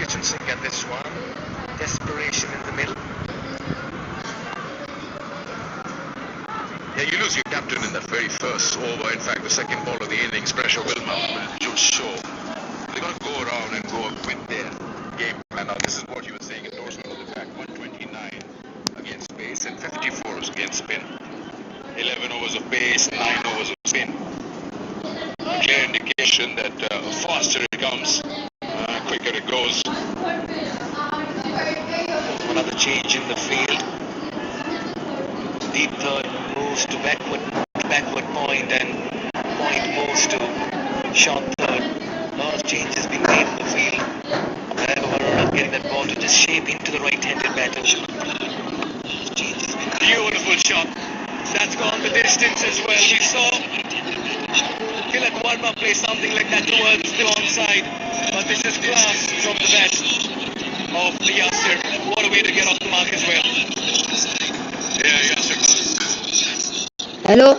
kitchen sink at this one. Desperation in the middle. Yeah, you lose your captain in that very first over. In fact, the second ball of the innings, pressure will mount, but it should show. They're going to go around and go with their game plan. Now, this is what you were saying, endorsement of the fact. 129 against pace and 54 against spin. 11 overs of pace, 9 overs of spin. A clear indication that faster it comes, quicker it goes. Another change in the field. Deep third moves to backward point, and point moves to short third. A lot of changes being made in the field. However, Varuna getting that ball to just shape into the right-handed batter. Beautiful shot. That's gone the distance as well. We saw Tilak Verma play something like that towards the onside. But this is class from the bat of the youngster. What a way to get off the mark as well. Yeah, youngster. Hello.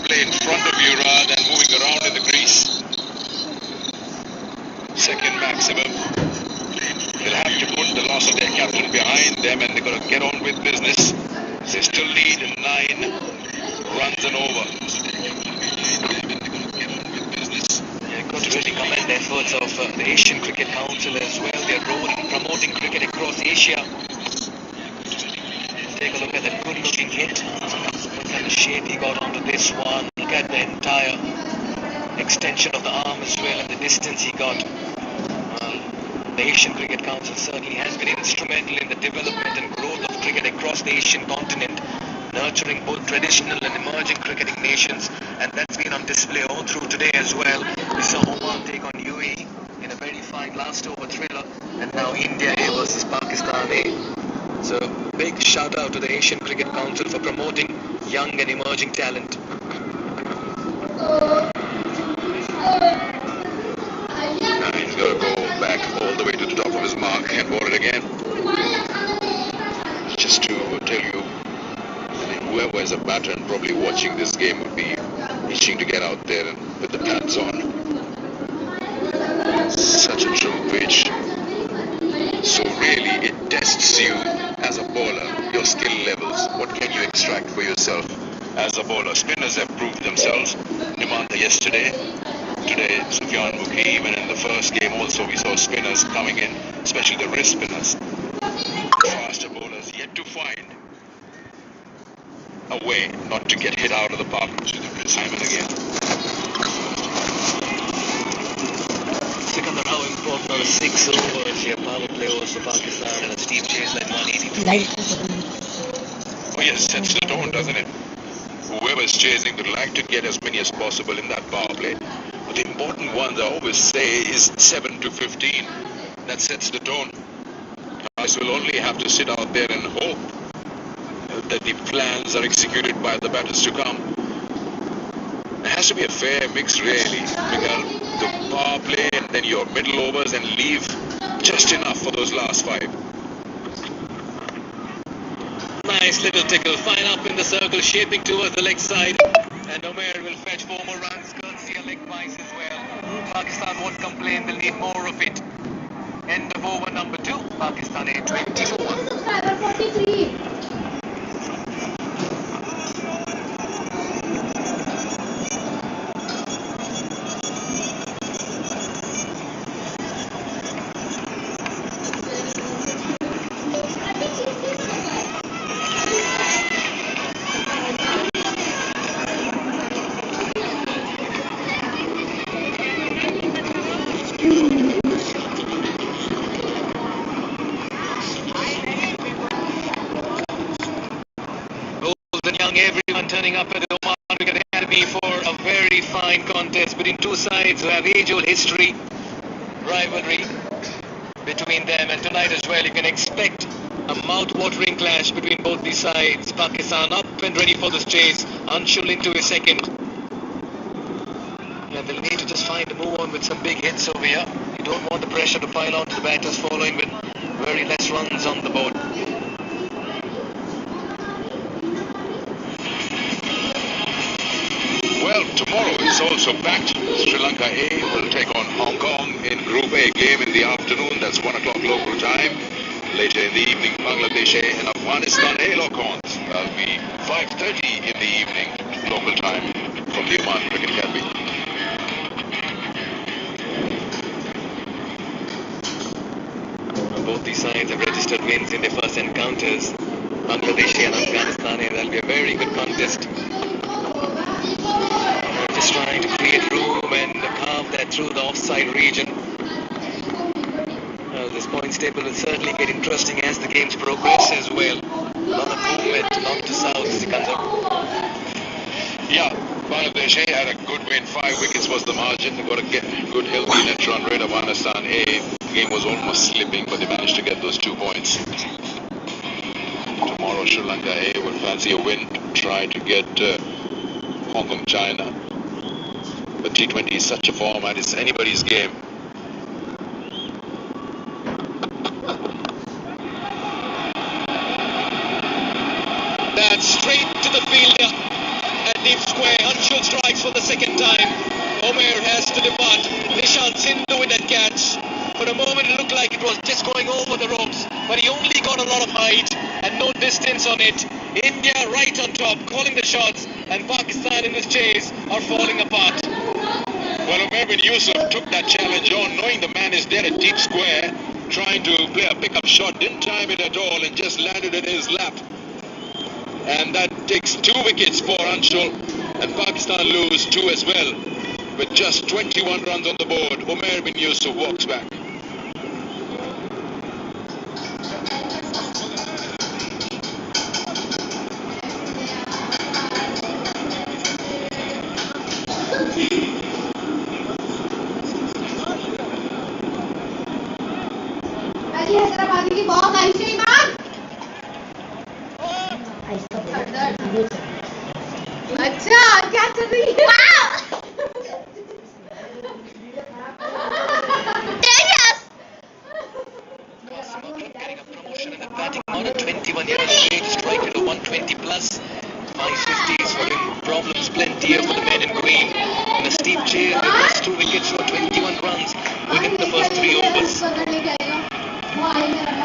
Play in front of you rather than moving around in the crease. Second maximum. They'll have to put the loss of their captain behind them, and they're going to get on with business. They still lead 9 runs and over. Yeah, got to really commend the efforts of the Asian Cricket Council as well. They're promoting cricket across Asia. Take a look at that good-looking hit. Look at the shape he got onto this one. Look at the entire extension of the arm as well, and the distance he got. The Asian Cricket Council certainly has been instrumental in the development and growth of cricket across the Asian continent, nurturing both traditional and emerging cricketing nations, and that's been on display all through today as well. We saw Oman take on UAE in a very fine last over thriller, and now India A versus Pakistan A. So big shout out to the Asian Cricket Council for promoting young and emerging talent. He's got to go back all the way to the top of his mark and ball it again. Just to tell you, whoever is a batter and probably watching this game would be itching to get out there and put the pads on. Such a true pitch. So really, it tests you as a bowler, your skill levels. What can you extract for yourself as a bowler? Spinners have proved themselves. Nimanta yesterday. Today, Sufyan Mukhi. Even in the first game also we saw spinners coming in, especially the wrist spinners. Faster bowlers yet to find a way not to get hit out of the park time and again. Sikandar, how important are the 6 overs here, power play overs for Pakistan, and a steep chase like 182? Oh yes, sets the tone, doesn't it? Whoever's chasing would like to get as many as possible in that power play. But the important ones I always say is 7 to 15. That sets the tone. Guys will only have to sit out there and hope that the plans are executed by the batters to come. It has to be a fair mix really, because the power play and then your middle overs, and leave just enough for those last 5. Nice little tickle, fine up in the circle, shaping towards the leg side, and Omer will fetch 4 more runs, courtesy a leg vice as well. Pakistan won't complain, they'll need more of it. End of over number 2, Pakistan A 20-1. Everyone turning up at the Oman Cricket Academy for a very fine contest between two sides who have age-old history, rivalry between them, and tonight as well you can expect a mouth-watering clash between both these sides. Pakistan up and ready for this chase. Anshul into his second. And they'll need to just find a move on with some big hits over here. You don't want the pressure to pile on to the batters following with very less runs on the board. Well, tomorrow is also packed. Sri Lanka A will take on Hong Kong in Group A game in the afternoon. That's 1 o'clock local time. Later in the evening, Bangladesh A and Afghanistan A lock ons. That'll be 5:30 in the evening local time from the Oman Cricket Academy. Both these sides have registered wins in their first encounters. Bangladesh and Afghanistan, and that'll be a very good contest. Just trying to create room and carve that through the offside region. This points table will certainly get interesting as the games progress as well. A lot of movement north to south, Sikandar. Yeah, Bangladesh A had a good win. 5 wickets was the margin. They got a good healthy net run rate. Afghanistan A, game was almost slipping, but they managed to get those 2 points. Tomorrow, Sri Lanka A will fancy a win to try to get Hong Kong, China. The T20 is such a format, it's anybody's game. That's straight to the fielder at deep square. Anshul strikes for the second time. Omer has to depart. Nishant Sindhu with that catch. For a moment it looked like it was just going over the ropes, but he only got a lot of height and no distance on it. India right on top, calling the shots, and Pakistan in this chase are falling apart. Well, Umer bin Yusuf took that challenge on, knowing the man is there at deep square, trying to play a pickup shot, didn't time it at all, and just landed in his lap. And that takes 2 wickets for Anshul, and Pakistan lose 2 as well. With just 21 runs on the board, Umer bin Yusuf walks back. अच्छा क्या कर रही है On a 21 years of age, striker to 120 plus, 550s for him, problems plenty here for the men in green. In a steep chase, they lost 2 wickets for 21 runs within the first 3 overs.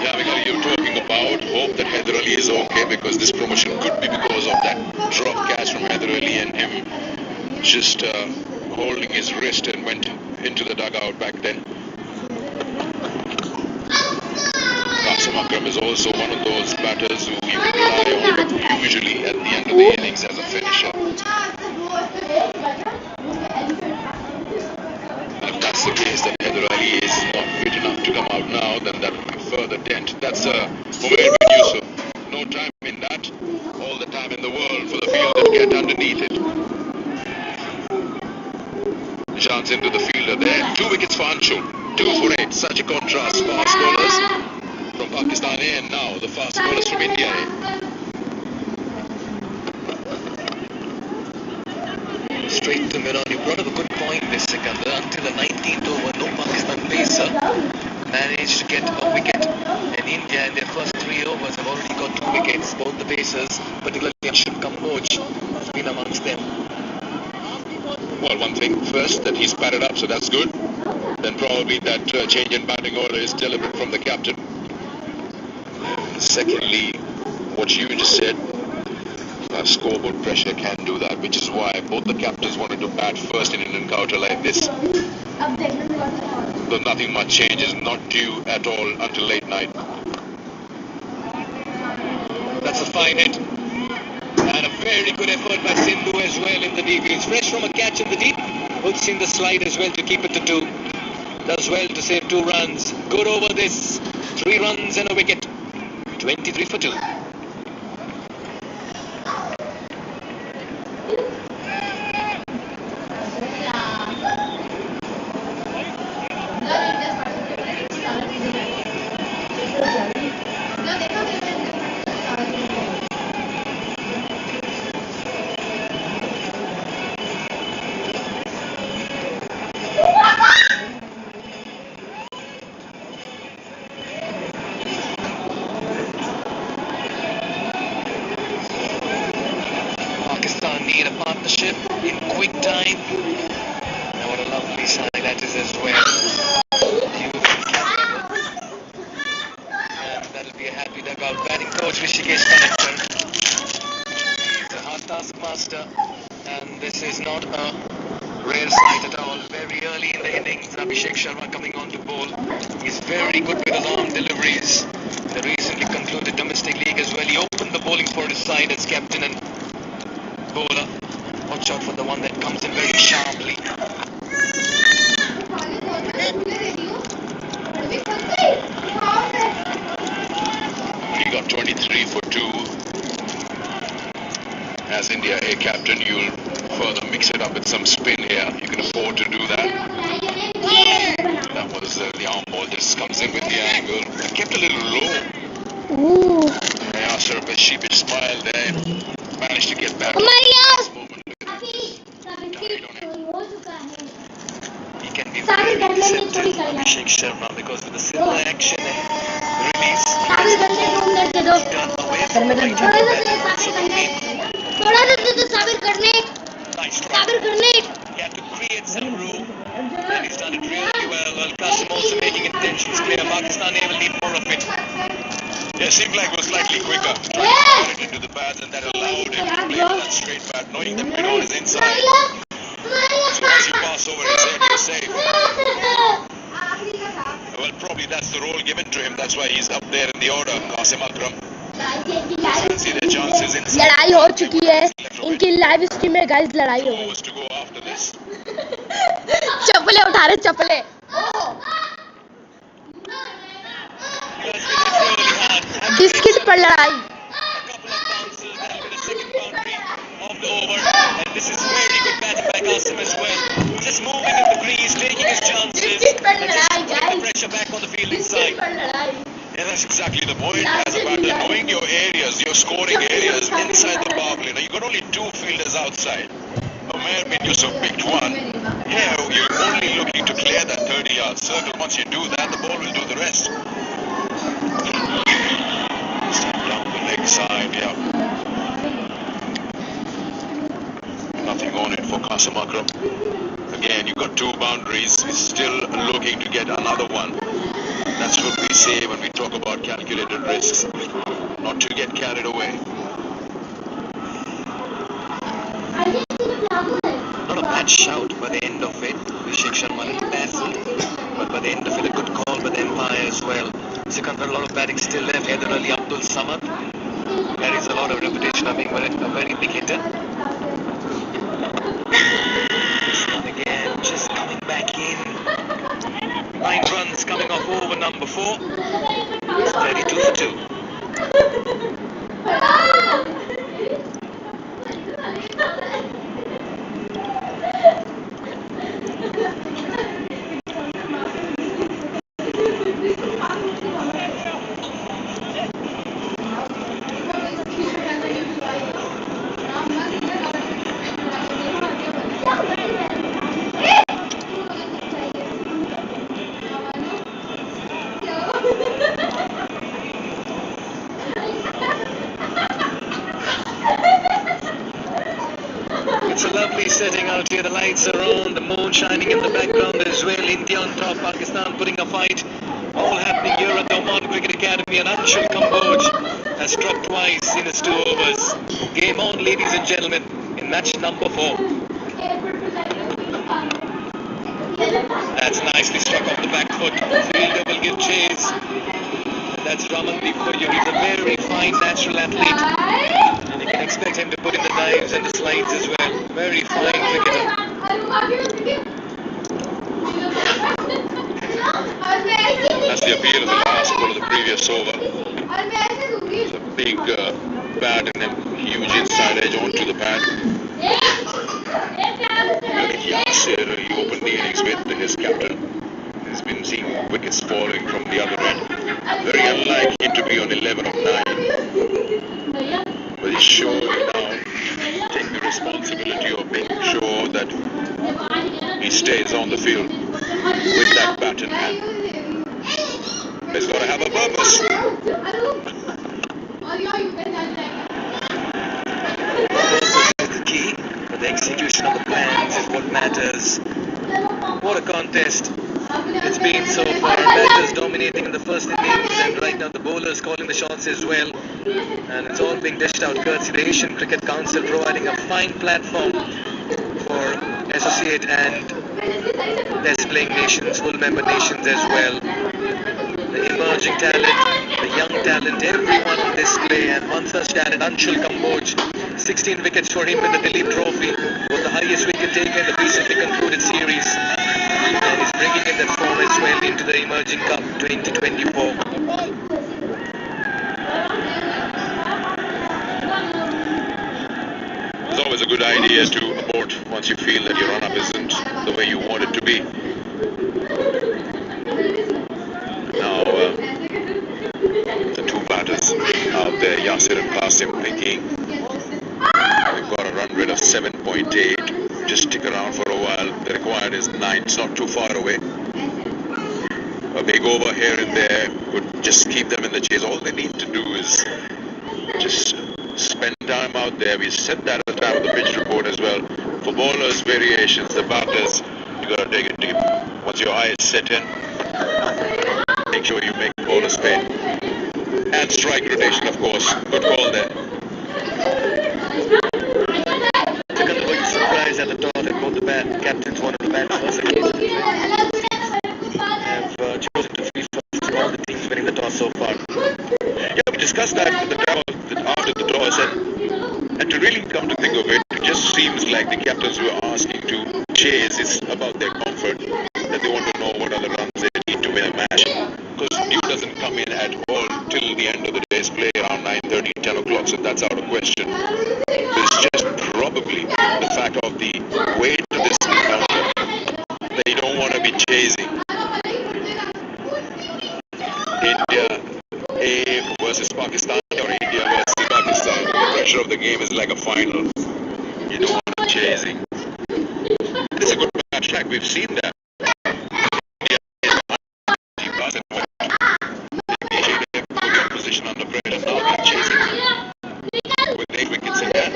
Yeah, because you're talking about hope that Haider Ali is okay, because this promotion could be because of that drop catch from Haider Ali and him just holding his wrist and went into the dugout back then. Qasim Akram is also one of those batters who you can rely on usually at the end of the innings as a finisher. And if that's the case, that Haider Ali is not fit enough to come out now, then that will be further dent. That's Umer bin Yusuf. No time in that. All the time in the world for the fielder to get underneath it. Chance into the fielder there. 2 wickets for Anshul. 2 for 8. Such a contrast. Fast bowlers from Pakistan A, and now the fast bowlers from India A. Straight to mid-on. You brought up a good point this, Sikandar. Until the 19th over, no Pakistan pacer managed to get a wicket. And India in their first 3 overs have already got 2 wickets. Both the pacers, particularly Anshul Kamboj, has been amongst them. Well, one thing first, that he's padded up, so that's good. Then probably that change in batting order is deliberate from the captain. Secondly, what you just said, scoreboard pressure can do that, which is why both the captains wanted to bat first in an encounter like this. Though nothing much changes, not due at all until late night. That's a fine hit. And a very good effort by Sindhu as well in the deep. He's fresh from a catch in the deep. Puts in the slide as well to keep it to 2. Does well to save 2 runs. Good over this. 3 runs and a wicket. 23 for 2. Need a partnership in quick time. And what a lovely side that is as well. Beautiful camera. And that'll be a happy dugout. Batting coach Rishikesh Connector. He's a hard taskmaster. And this is not a rare sight at all. Very early in the innings, Abhishek Sharma coming on to bowl. He's very good with his arm deliveries. The recently concluded domestic league as well. He opened the bowling for his side as captain and bowler. Watch out for the one that comes in very sharply. He got 23 for 2. As India A captain, you'll further mix it up with some spin here. You can afford to do that. That was the arm ball just comes in with the angle. I kept a little low. Ooh. Yeah, sort of a sheepish smile there. Managed to get back. हमारी This moment. He can be very deceptive, Abhishek Sharma, because with the silver action and release, he can turn away from the right hand nice strike. He had to create some room, and he's done it really well. Well, Qasim also making intentions clear. Pakistan will need more of it. Yeah, seemed like it was slightly quicker. Trying to get it into the pads, and that allowed him to play that straight bat, knowing the mid-on is inside. So once you pass over his head, you're safe. Well, probably that's the role given to him. That's why he's up there in the order. Qasim Akram. Fancy their chances inside. लड़ाई हो चुकी है इनकी live stream में guys लड़ाई हो गई Who was to go after this? चप्पलें उठा रहे चप्पलें Because he hit really hard. Biscuit पर लड़ाई A couple of bounces, that'll be the second boundary of the over. And this is very good batting by Qasim as well. Just moving in the crease, taking his chances, and just putting the pressure back on the fielding side. Yeah, that's exactly the point. As a batter, knowing your areas, your scoring areas inside the power play. Now, you got only 2 fielders outside. Umair bin Yusuf picked one. Yeah, you're only looking to clear that 30-yard circle. Once you do that, the ball will do the rest. Down the leg side, yeah. Nothing on it for Qasim Akram. Again, you got 2 boundaries. He's still looking to get another one. That's what we say when we talk about calculated risks. Not to get carried away. Not a bad shout by the end of it. Abhishek Sharma a little baffled, but by the end of it, a good call by the umpire as well. Sikandar, a lot of batting still left. Heather Ali, Abdul Samad carries a lot of reputation of being a very big hitter. This one again, just coming back in. 9 runs coming off over number 4. It's 32 for 2. It's a lovely setting out here. The lights are on, the moon shining in the background as well. India on top, Pakistan putting a fight. All happening here at the Oman Cricket Academy. And Anshul Kamboj has struck twice in his 2 overs. Game on, ladies and gentlemen, in match number 4. That's nicely struck off the back foot. Fielder will give chase. And that's Ramandeep for you. He's a very fine natural athlete. And you can expect him to put in the dives and the slides as well. Very fine cricketer. That's the appeal of the last ball of the previous over. It's a big bat and then huge inside edge onto the pad. Yasir, he opened the innings with his captain. He's been seeing wickets falling from the other end. Very unlike him to be on 11 of 9. But he's sure to now take the responsibility of being sure that he stays on the field with that bat in hand. He's got to have a purpose. Purpose is the key, but the execution of the a contest it's been so far. Batters dominating in the first innings, and right now the bowlers calling the shots as well. And it's all being dished out courtesy the Asian Cricket Council, providing a fine platform for associate and test playing nations, full member nations as well. The emerging talent, the young talent, everyone on display. And one such talent, Anshul Kamboj, 16 wickets for him in the Dilip Trophy, was the highest wicket taker in the recently concluded series. And he's bringing in that form as well into the Emerging Cup 2024. It's always a good idea to abort once you feel that your run-up isn't the way you want it to be. Now, the two batters out there, Yasir and Qasim, thinking we've got a run rate of 7.8. Just stick around for a while. The required is 9. It's not too far away. A big over here and there would just keep them in the chase. All they need to do is just spend time out there. We said that at the time of the pitch report as well. For bowlers, variations, the batters, you got to take it deep. Once your eyes set in, make sure you make bowlers pay. And strike rotation, of course. Good call there. Took a big surprise at the top that both the captains wanted to bat first again. Have chosen to free for all the teams winning the toss so far. Yeah, we discussed that after the toss, and to really come to think of it, it just seems like the captains were asking to chase. It's about their comfort, that they want to know what are the runs they need to win a match. Because dew doesn't come in at all till the end of the day's play around 9:30, 10 o'clock, so that's out of question. It's just probably the fact of the weight of this encounter. They don't want to be chasing. India A versus Pakistan, or India versus Pakistan. The pressure of the game is like a final. You don't want to chasing. It's a good match track. We've seen that. India is behind the they put the opposition under pressure. Now they're chasing with 8 wickets in hand.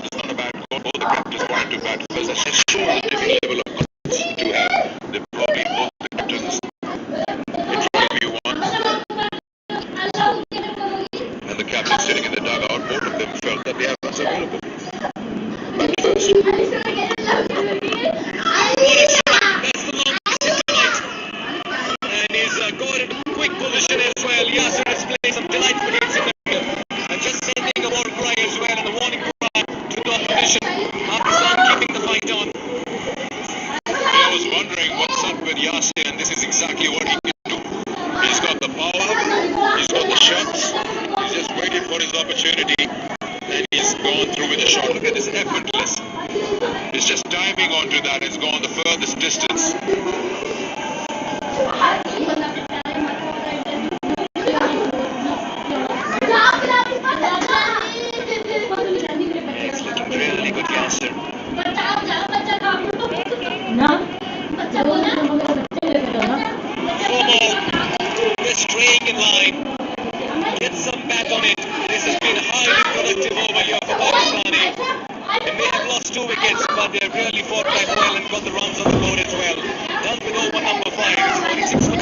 It's not a bad call. Both the captains wanted to bat first. That just shows the different level of confidence to have. They probably both the captains in front of you once. And the captain sitting in the dugout, both of them felt that they have runs available. Back first. What a shot! That's the longest tonight. And he's got in a quick position as well. Yasir has played some delightful hits in the middle. And just sending a war cry as well, and the warning cry to the opposition. Pakistan keeping the fight on. I was wondering what's up with Yasir, and this is exactly what he can do. He's got the power, he's got the shots, he's just waited for his opportunity, and he's gone through with a shot. Look at this, effortless. It's just timing onto that, it's gone the furthest distance. It's looking really good, Yasir. They're straying in line. Get some bat on it. This has been a highly productive over here for Pakistani. They may have lost 2 wickets, but they've really fought back well and got the runs on the board as well. Done with over number 5. It's 46 for